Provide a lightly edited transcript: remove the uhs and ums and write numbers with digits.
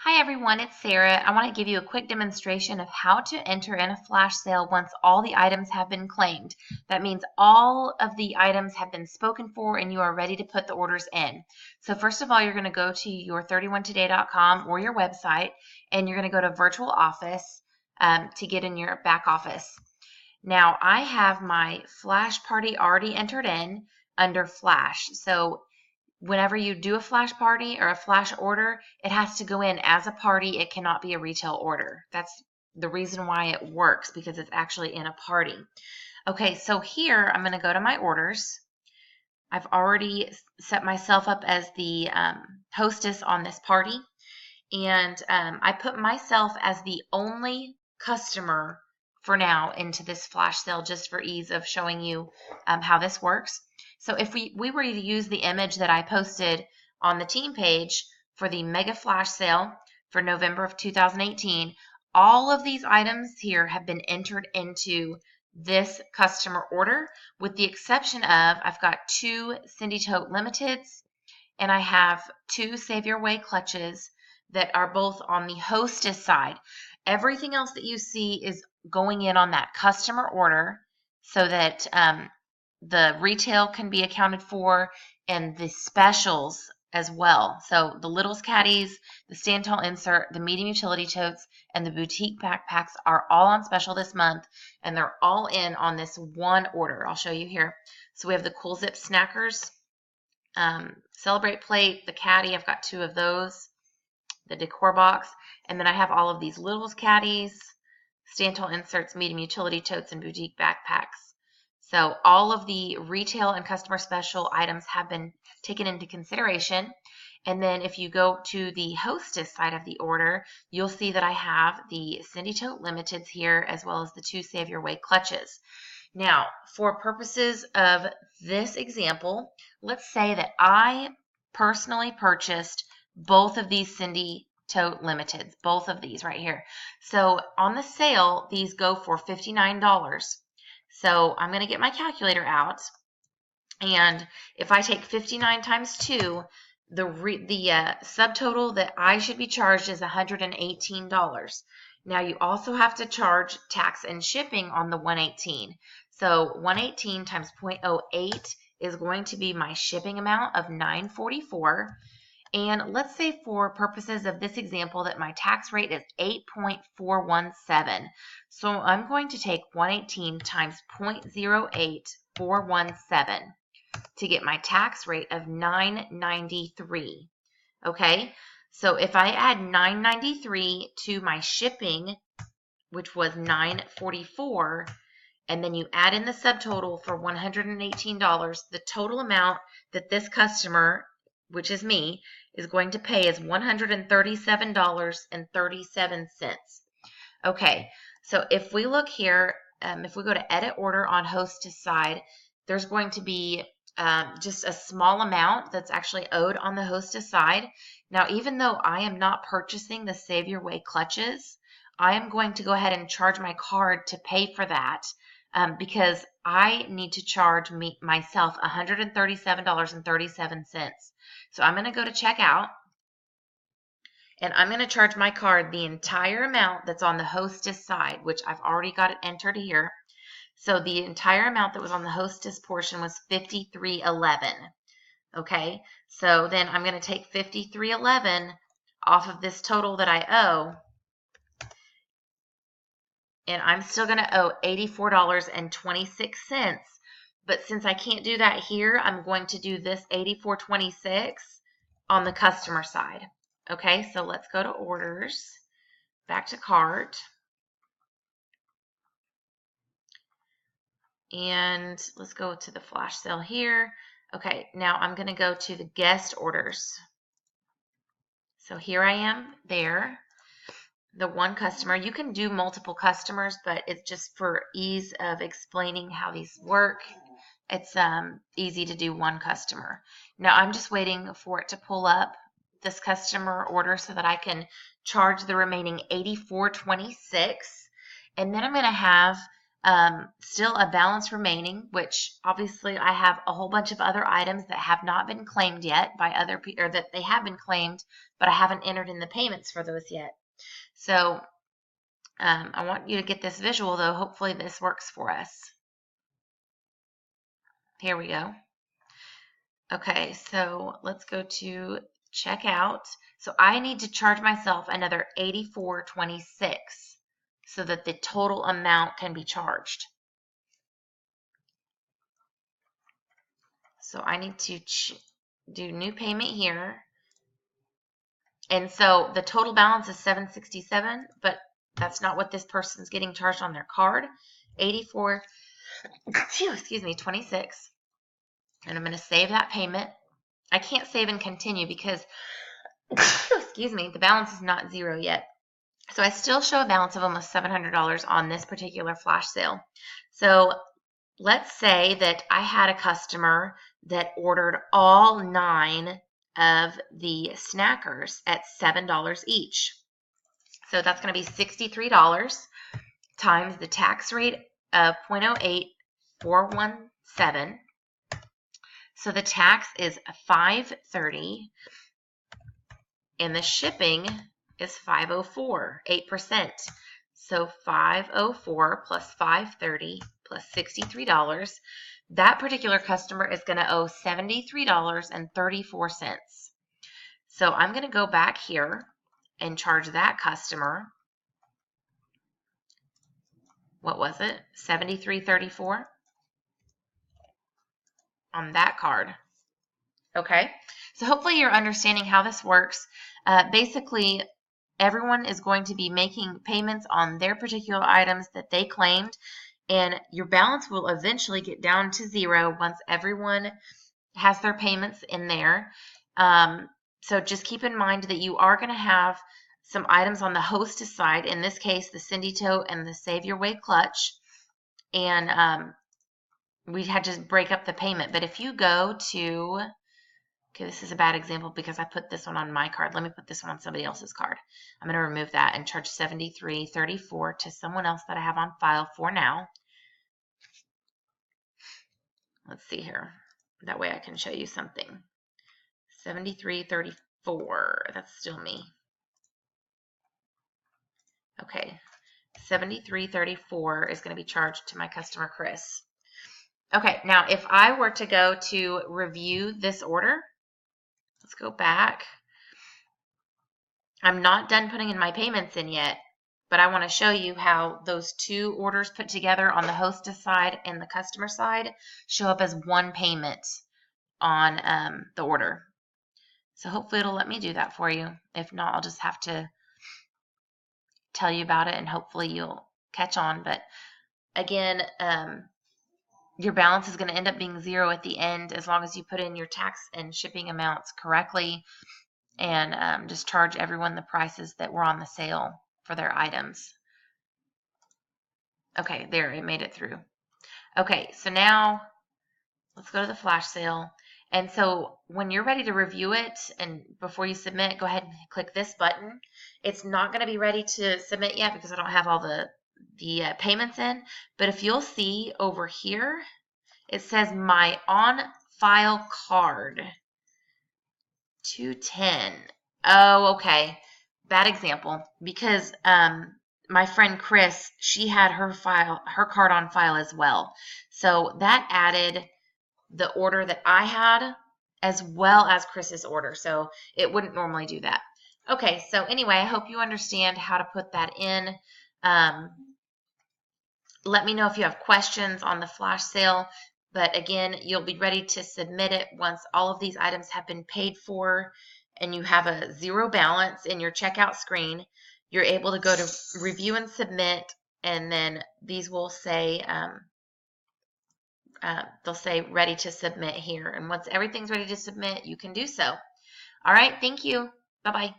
Hi everyone, it's Sarah. I want to give you a quick demonstration of how to enter in a flash sale once all the items have been claimed. That means all of the items have been spoken for and you are ready to put the orders in. So first of all, you're going to go to your 31today.com or your website and you're going to go to virtual office to get in your back office. Now I have my flash party already entered in under flash. So whenever you do a flash party or a flash order, it has to go in as a party. It cannot be a retail order. That's the reason why it works, because it's actually in a party. Okay, so here I'm going to go to my orders. I've already set myself up as the hostess on this party, and I put myself as the only customer for now into this flash sale just for ease of showing you how this works. So if we were to use the image that I posted on the team page for the mega flash sale for November of 2018, all of these items here have been entered into this customer order, with the exception of I've got 2 Cindy Tote Limiteds and I have 2 Save Your Way clutches that are both on the hostess side. Everything else that you see is going in on that customer order so that the retail can be accounted for and the specials as well. So the Littles Caddies, the Stand Tall Insert, the medium utility totes, and the boutique backpacks are all on special this month, and they're all in on this one order. I'll show you here. So we have the Cool Zip Snackers, Celebrate Plate, the Caddy. I've got 2 of those, the decor box, and then I have all of these Littles Caddies, Stand Tall Inserts, medium utility totes, and boutique backpacks. So all of the retail and customer special items have been taken into consideration. And then if you go to the hostess side of the order, you'll see that I have the Cindy Tote Limiteds here, as well as the 2 Save Your Way clutches. Now, for purposes of this example, let's say that I personally purchased both of these Cindy Tote Limiteds, both of these right here. So on the sale, these go for $59. So I'm going to get my calculator out, and if I take 59 times 2, the subtotal that I should be charged is $118. Now you also have to charge tax and shipping on the 118. So 118 times 0.08 is going to be my shipping amount of $9.44. And let's say for purposes of this example that my tax rate is 8.417. So I'm going to take 118 times 0.08417 to get my tax rate of $9.93. Okay, so if I add $9.93 to my shipping, which was $9.44, and then you add in the subtotal for $118, the total amount that this customer, which is me, is going to pay is $137.37. Okay, so if we look here, if we go to edit order on hostess side, there's going to be just a small amount that's actually owed on the hostess side. Now, even though I am not purchasing the Save Your Way clutches, I am going to go ahead and charge my card to pay for that because I need to charge myself $137.37. So I'm going to go to checkout, and I'm going to charge my card the entire amount that's on the hostess side, which I've already got it entered here. So the entire amount that was on the hostess portion was $53.11. Okay, so then I'm going to take $53.11 off of this total that I owe, and I'm still going to owe $84.26. But since I can't do that here, I'm going to do this $84.26 on the customer side. Okay, so let's go to orders, back to cart, and let's go to the flash sale here. Okay, now I'm going to go to the guest orders. So here I am there, the one customer. You can do multiple customers, but it's just for ease of explaining how these work. It's easy to do one customer. Now I'm just waiting for it to pull up this customer order so that I can charge the remaining $84.26, and then I'm going to have Still a balance remaining, which obviously I have a whole bunch of other items that have not been claimed yet by other people, or that they have been claimed, but I haven't entered in the payments for those yet. So I want you to get this visual, though. Hopefully this works for us. Here we go. Okay, so let's go to checkout. So I need to charge myself another $84.26 so that the total amount can be charged. So I need to do new payment here. And so the total balance is $767, but that's not what this person's getting charged on their card. 84, excuse me, 26. And I'm going to save that payment. I can't save and continue because, excuse me, the balance is not zero yet. So I still show a balance of almost $700 on this particular flash sale. So let's say that I had a customer that ordered all 9 of the snackers at $7 each. So that's going to be $63 times the tax rate of 0.08417. So the tax is $530 and the shipping is $504, 8%. So $504 plus $530 plus $63. That particular customer is going to owe $73.34. So I'm going to go back here and charge that customer, what was it? $73.34 on that card. Okay, so hopefully you're understanding how this works. Basically, everyone is going to be making payments on their particular items that they claimed, and your balance will eventually get down to zero once everyone has their payments in there. So just keep in mind that you are going to have some items on the hostess side, in this case, the Cindy Tote and the Save Your Way clutch, and we had to break up the payment. But if you go to, okay, this is a bad example because I put this one on my card. Let me put this one on somebody else's card. I'm going to remove that and charge $73.34 to someone else that I have on file for now. Let's see here. That way I can show you something. $73.34. That's still me. Okay. $73.34 is going to be charged to my customer, Chris. Okay, now if I were to go to review this order, let's go back. I'm not done putting in my payments in yet, but I want to show you how those two orders put together on the hostess side and the customer side show up as one payment on the order. So hopefully it'll let me do that for you. If not, I'll just have to tell you about it and hopefully you'll catch on. But again, your balance is going to end up being zero at the end as long as you put in your tax and shipping amounts correctly and just charge everyone the prices that were on the sale for their items. Okay, there, it made it through. Okay, so now let's go to the flash sale. And so when you're ready to review it and before you submit, go ahead and click this button. It's not going to be ready to submit yet because I don't have all the payments in. But if you'll see over here, it says my on file card 210. Oh, okay. Bad example because my friend Chris, she had her card on file as well. So that added the order that I had as well as Chris's order. So it wouldn't normally do that. Okay, so anyway, I hope you understand how to put that in. Let me know if you have questions on the flash sale. But again, you'll be ready to submit it once all of these items have been paid for and you have a zero balance in your checkout screen. You're able to go to review and submit, and then these will say, they'll say ready to submit here. And once everything's ready to submit, you can do so. All right, thank you. Bye-bye.